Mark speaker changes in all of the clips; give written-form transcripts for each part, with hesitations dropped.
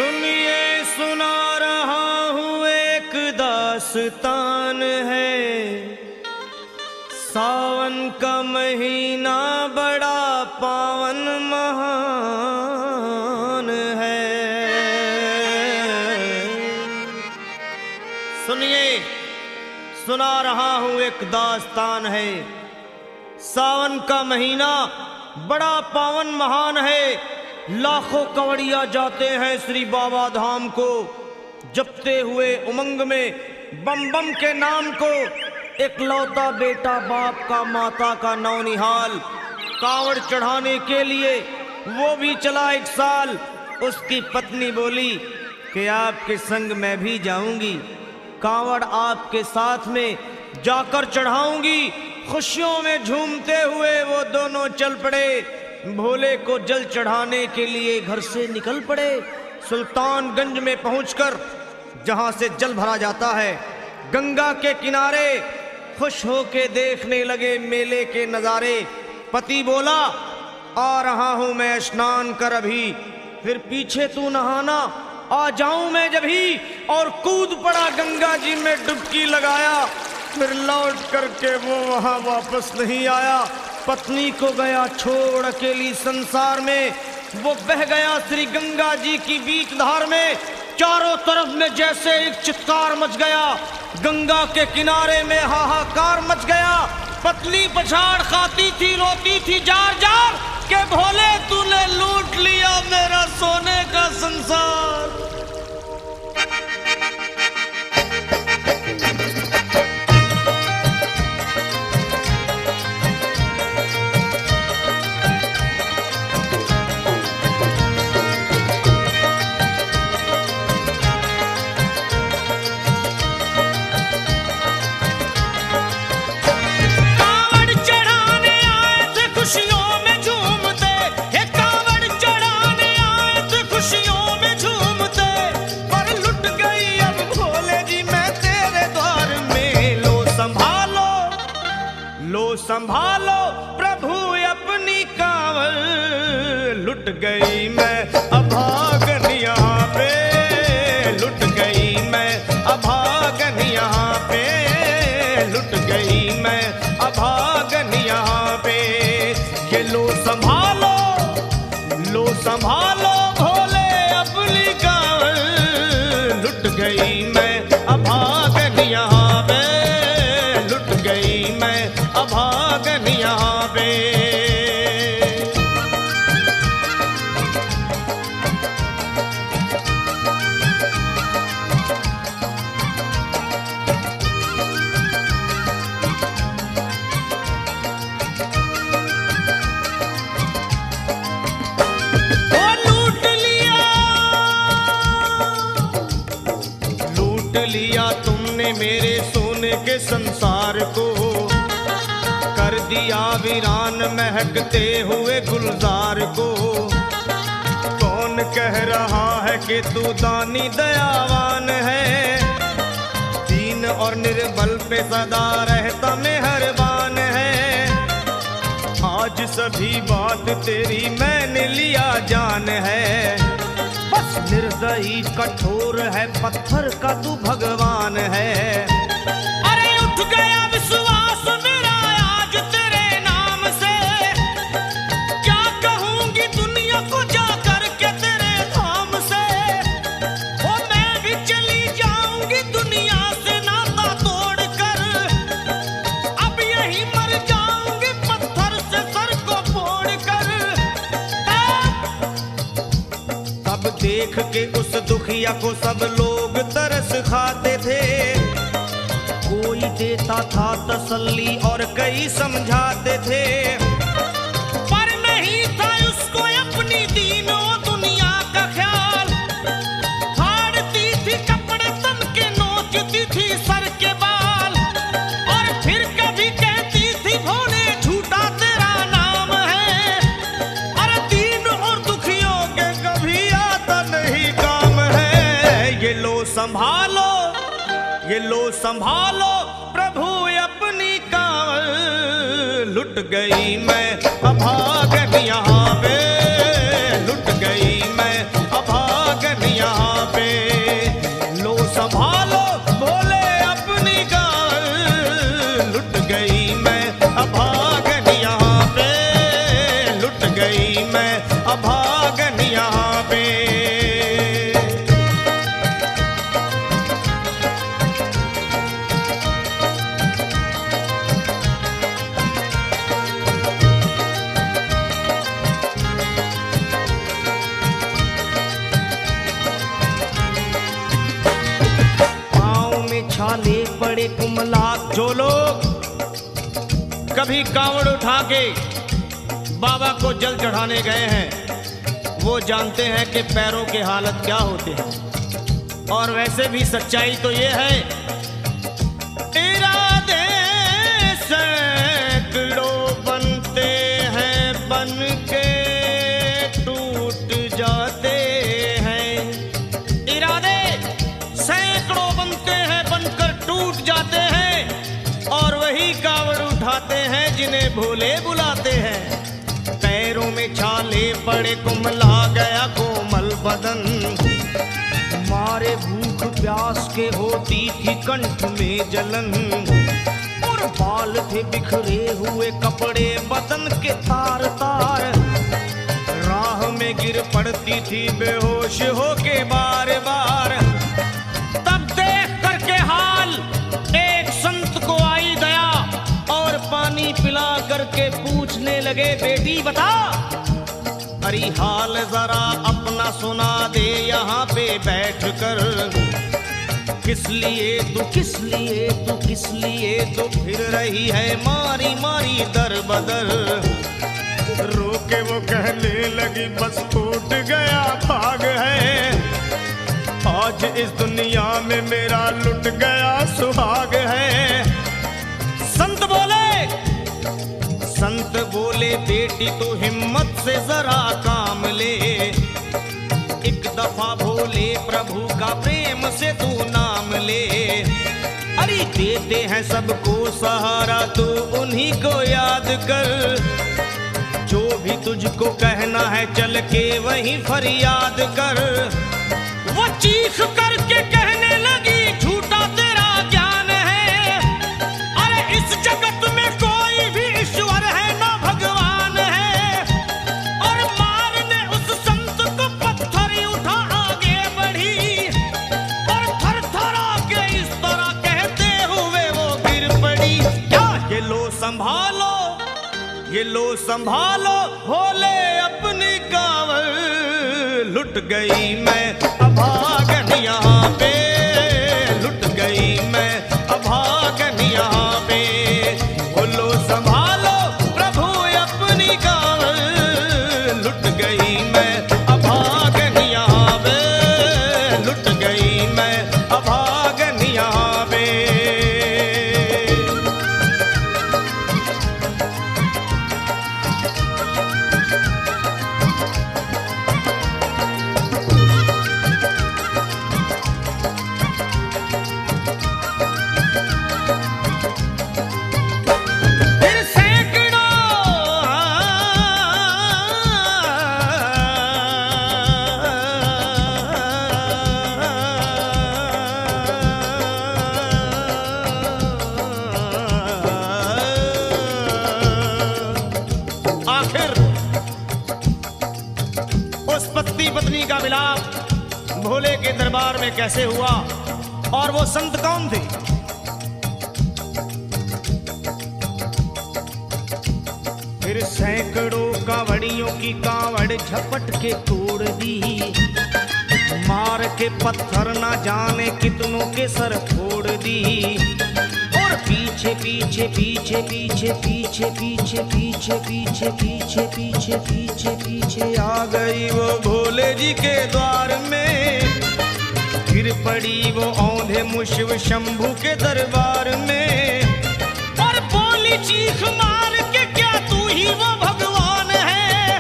Speaker 1: सुनिए सुना रहा हूँ एक दास्तान है। सावन का महीना बड़ा पावन महान है। सुनिए सुना रहा हूँ एक दास्तान है। सावन का महीना बड़ा पावन महान है। लाखों कवड़िया जाते हैं श्री बाबा धाम को, जपते हुए उमंग में बम बम के नाम को। एक लौता बेटा बाप का माता का नौनिहाल, कांवड़ चढ़ाने के लिए वो भी चला 1 साल। उसकी पत्नी बोली कि आपके संग मैं भी जाऊंगी, कांवड़ आपके साथ में जाकर चढ़ाऊंगी। खुशियों में झूमते हुए वो दोनों चल पड़े। भोले को जल चढ़ाने के लिए घर से निकल पड़े। सुल्तानगंज में पहुंचकर जहां से जल भरा जाता है, गंगा के किनारे खुश होके देखने लगे मेले के नजारे। पति बोला आ रहा हूं मैं स्नान कर अभी, फिर पीछे तू नहाना आ जाऊं मैं जभी। और कूद पड़ा गंगा जी में डुबकी लगाया। फिर लौट करके वो वहां वापस नहीं आया। पत्नी को गया छोड़ अकेली संसार में। वो बह गया श्री गंगा जी की बीच धार में। चारों तरफ में जैसे एक चित्कार मच गया, गंगा के किनारे में हाहाकार मच गया। पत्नी पछाड़ खाती थी, रोती थी जार जार के भोले तूने लूट लिया मेरा सोने का संसार। संभालो प्रभु अपनी कांवड़, लुट गई मैं अभागन यहाँ पे, लुट गई मैं अभागन यहाँ पे, लुट गई मैं अभागन यहाँ पे। ये लो संभालो भोले अपनी कांवड़, लुट गई मैं अभागन यहाँ पे, लुट गई मैं अभागन यहाँ पे। लूट लिया तुमने मेरे सोने के संसार को, कर दिया वीरान महकते हुए गुलजार को। कौन कह रहा है कि तू दानी दयावान है, दीन और निर्बल पे सदा रहता मेहरबान है। आज सभी बात तेरी मैंने लिया जान है, बस निर्दयी कठोर है पत्थर का तू भगवान है। अरे उठ गया विश्वास मेरा आज तेरे नाम से, क्या कहूंगी दुनिया को जाकर के तेरे धाम से। ओ मैं भी चली जाऊंगी दुनिया से नाता तोड़कर, अब यही मर जाऊंगी पत्थर से सर को फोड़कर। तब देख के उस दुखिया को सब लोग तरस खाते थे, कोई देता था तसल्ली और कई समझाते थे। पर नहीं था उसको अपनी दीनों दुनिया का ख्याल, फाड़ती थी कपड़े तन के, नोचती थी सर के बाल। और फिर कभी कहती थी भोले झूठा तेरा नाम है, अरे दीन और दुखियों के कभी आता नहीं काम है। ये लो संभालो प्रभु अपनी कांवड़, लुट गई मैं अभागन यहाँ पे, लुट गई मैं अभागन यहाँ पड़े कुमला। जो लोग कभी कांवड़ उठा के बाबा को जल चढ़ाने गए हैं वो जानते हैं कि पैरों के हालत क्या होते हैं। और वैसे भी सच्चाई तो ये है, इरादे सैकड़ों बनते हैं बन के टूट जाते हैं। इरादे सैकड़ों बनते हैं बनकर टूट जाते हैं। और वही कावड़ उठाते हैं जिन्हें भोले बुलाते हैं। पैरों में छाले पड़े कुमला गया कोमल बदन। मारे भूख प्यास के होती थी कंठ में जलन। और बाल थे बिखरे हुए कपड़े बदन के तार तार। राह में गिर पड़ती थी बेहोश होके बार बार। तब देख करके हाल एक संत को आई दया और पानी पिला करके पूछने लगे, बेटी बता अरे हाल जरा अपना सुना दे यहाँ पे बैठ कर। किस लिए तू किस लिए तू किस लिए तो फिर रही है मारी मारी दर बदर। रोके वो कहने लगी बस टूट गया भाग है। आज इस दुनिया में मेरा लुट गया सुहाग है। संत बोले बेटी तू हिम्मत से जरा काम ले। एक दफा भोले प्रभु का प्रेम से तू नाम ले। अरे देते हैं सबको सहारा तू उन्हीं को याद कर। जो भी तुझको कहना है चल के वहीं फरियाद कर। वो चीख करके कहने लगी झूठा तेरा ज्ञान है। अरे इस जगत में कोई भी ईश्वर है ना भगवान है। और मारने उस संत को पत्थर उठा आगे बढ़ी। और थर थर के इस तरह कहते हुए वो गिर पड़ी। क्या ये लो संभालो ये लो संभालो भोले अपनी कांवड़। लुट गई मैं अभागन यहाँ पे। लुट गई मैं अभागन यहाँ पे। बोलो संभालो प्रभु अपनी कांवड़। लुट गई मैं अभागन यहाँ पे। लुट गई मैं अभागन यहाँ पे। पत्नी का मिलाप भोले के दरबार में कैसे हुआ और वो संत कौन थे? फिर सैकड़ों कांवड़ियों की कांवड़ झपट के तोड़ दी। मार के पत्थर ना जाने कितनों के सर फोड़ दी। और पीछे पीछे पीछे पीछे पीछे पीछे पीछे पीछे पीछे पीछे पीछे पीछे आ गई वो भोले जी के द्वार में। गिर पड़ी वो औंधे मुशिव शंभू के दरबार में। और बोली चीख मार के क्या तू ही वो भगवान है?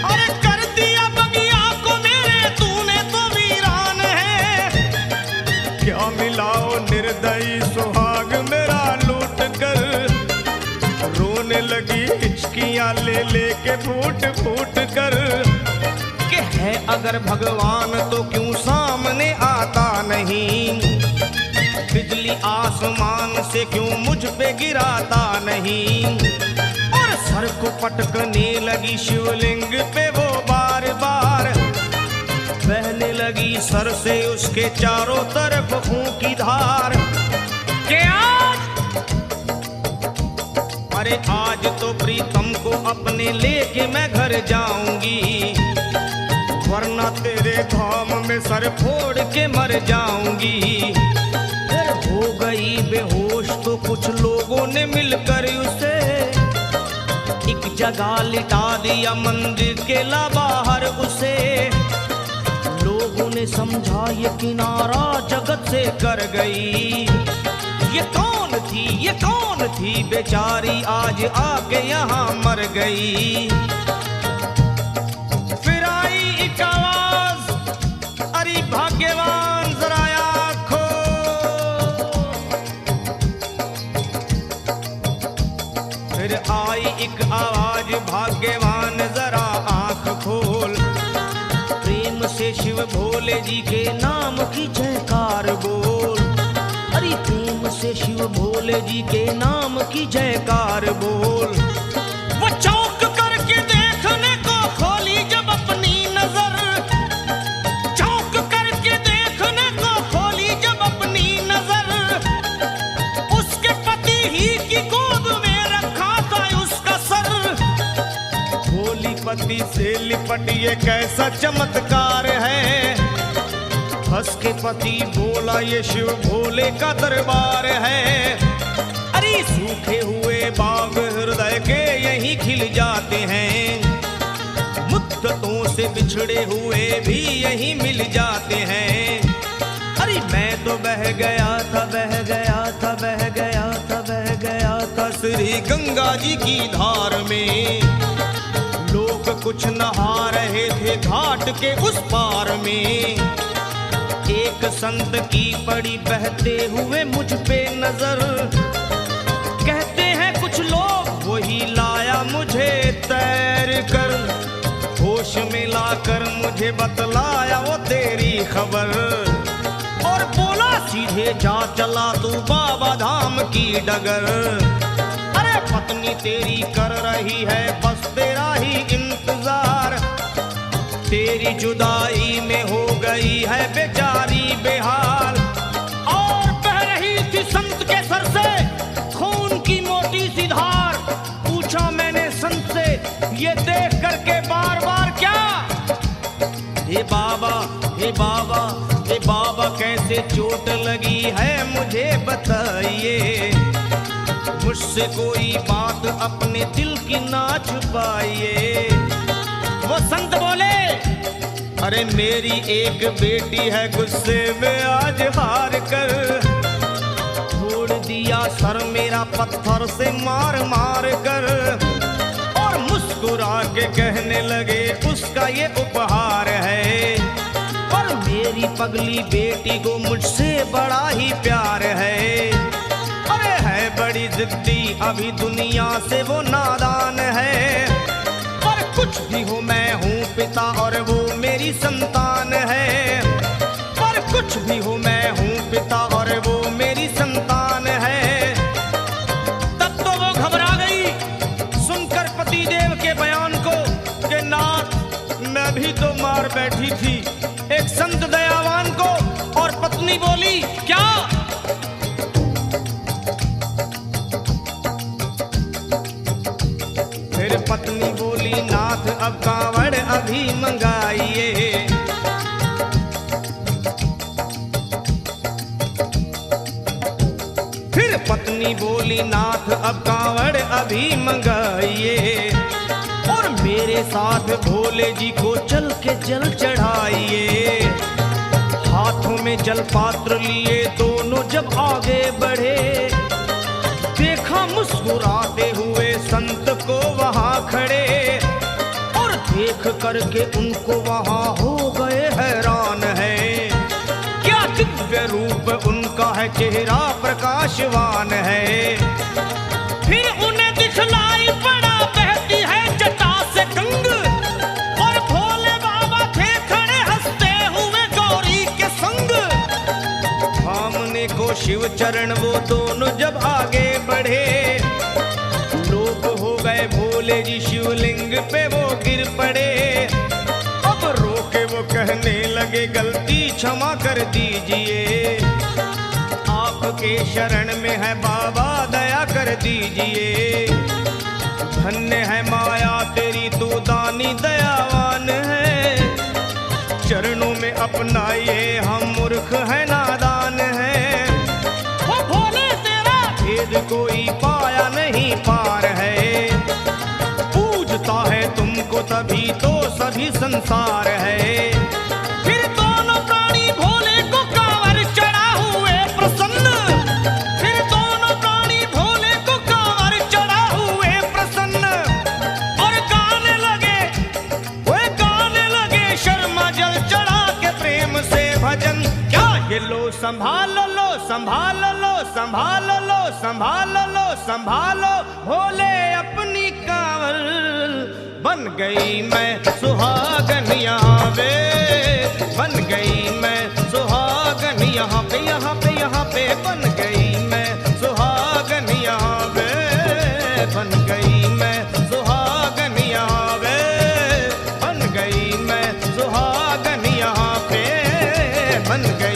Speaker 1: अरे कर दिया बगिया को मेरे तूने तो वीरान है। क्या मिलाओ निर्दयी सुहाग मेरा लूट कर। रोने लगी हिचकियां ले लेके फूट फूट कर। कि है अगर भगवान तो क्यों सामने आता नहीं? बिजली आसमान से क्यों मुझ पे गिराता नहीं? और सर को पटकने लगी शिवलिंग पे वो बार बार। बहने लगी सर से उसके चारों तरफ खून की धार। के अरे आज तो प्रीतम को अपने लेके मैं घर जाऊंगी। वरना तेरे धाम में सर फोड़ के मर जाऊंगी। फिर हो गई बेहोश तो कुछ लोगों ने मिलकर उसे एक जगह लिटा दिया मंदिर के ला बाहर उसे। लोगों ने समझा ये किनारा जगत से कर गई। ये कौन थी बेचारी आज आके यहाँ मर गई। फिर आई एक आवाज, अरे भाग्यवान जरा आँखो। फिर आई एक आवाज, भाग्यवान जरा आँख खोल। प्रेम से शिव भोले जी के नाम की जयकार बोल। अरे प्रेम से शिव भोले जी के नाम की जयकार बोल। वो चौंक करके देखने को खोली जब अपनी नजर, चौंक करके देखने को खोली जब अपनी नजर। उसके पति ही की गोद में रखा था उसका सर। भोली पति से लिपट ये कैसा चमत्कार है। हंस के पति बोला ये शिव भोले का दरबार है। अरे सूखे हुए बाग हृदय के यहीं खिल जाते हैं। मुद्दतों से बिछड़े हुए भी यहीं मिल जाते हैं। अरे मैं तो बह गया था श्री गंगा जी की धार में। लोग कुछ नहा रहे थे घाट के उस पार में। एक संत की पड़ी बहते हुए मुझ पे नजर। कहते हैं कुछ लोग वही लाया मुझे तैर कर। होश में लाकर मुझे बतलाया वो तेरी खबर। और बोला सीधे जा चला तू बाबा धाम की डगर। अरे पत्नी तेरी कर रही है बस तेरा ही इंतजार। तेरी जुदाई में हो गई है बेचारी बेहाल। और बह रही थी संत के सर से खून की मोटी सी धार। पूछा मैंने संत से ये देख करके बार बार क्या। हे बाबा हे बाबा हे बाबा कैसे चोट लगी है मुझे बताइए। मुझसे कोई बात अपने दिल की ना छुपाइए। वो संत बोले अरे मेरी एक बेटी है गुस्से में आज हार कर। छोड़ दिया सर मेरा पत्थर से मार मार कर। और मुस्कुरा के कहने लगे उसका ये उपहार है। और मेरी पगली बेटी को मुझसे बड़ा ही प्यार है। अरे है बड़ी जिद्दी अभी दुनिया से वो नादान है। कुछ भी हो मैं हूँ पिता और वो मेरी संतान है। पर कुछ भी हो मैं हूँ पिता और वो मेरी संतान है। तब तो वो घबरा गई सुनकर पति देव के बयान को कि नाथ मैं भी तो मार बैठी थी एक संत दयावान को। और पत्नी बोली क्या। फिर पत्नी बोली नाथ अब कांवड़ अभी मंगाइए। फिर पत्नी बोली नाथ अब कांवड़ अभी मंगाइए। और मेरे साथ भोले जी को चल के जल चढ़ाइए। हाथों में जल पात्र लिए दोनों जब आगे बढ़े। देखा मुस्कुराते हुए संत को वहां खड़े। और देख करके उनको वहां हो गए हैरान है। क्या दिव्य रूप उनका है चेहरा प्रकाशवान है। फिर उन्हें दिखलाई पड़ा बहती है जटा से गंग। और भोले बाबा थे खड़े हंसते हुए गौरी के संग। सामने को शिव चरण वो दोनों जब आगे बढ़े। लोग हो गए भोले जी शिवलिंग पे वो गिर पड़े। अब रोके वो कहने लगे गलती क्षमा कर दीजिए। आपके शरण में है बाबा दया कर दीजिए। धन्य है माया तेरी तू दानी दयावान है। चरणों में अपनाइए हम मूर्ख है नादान है। तभी तो सभी संसार है। फिर दोनों प्राणी भोले को कांवर चढ़ा हुए प्रसन्न, फिर दोनों प्राणी भोले को कांवर चढ़ा हुए प्रसन्न, और गाने लगे शर्मा जल चढ़ा के प्रेम से भजन। क्या ये लो संभाल लो संभाल लो संभाल लो संभाल लो संभालो भोले अपनी कांवर, बन गई मैं सुहागन यहाँ पे, बन गई मैं सुहागन यहाँ पे, यहाँ पे यहाँ पे बन गई मैं सुहागन यहाँ पे, बन गई मैं सुहागन यहाँ पे, बन गई मैं सुहागन यहाँ पे, बन गई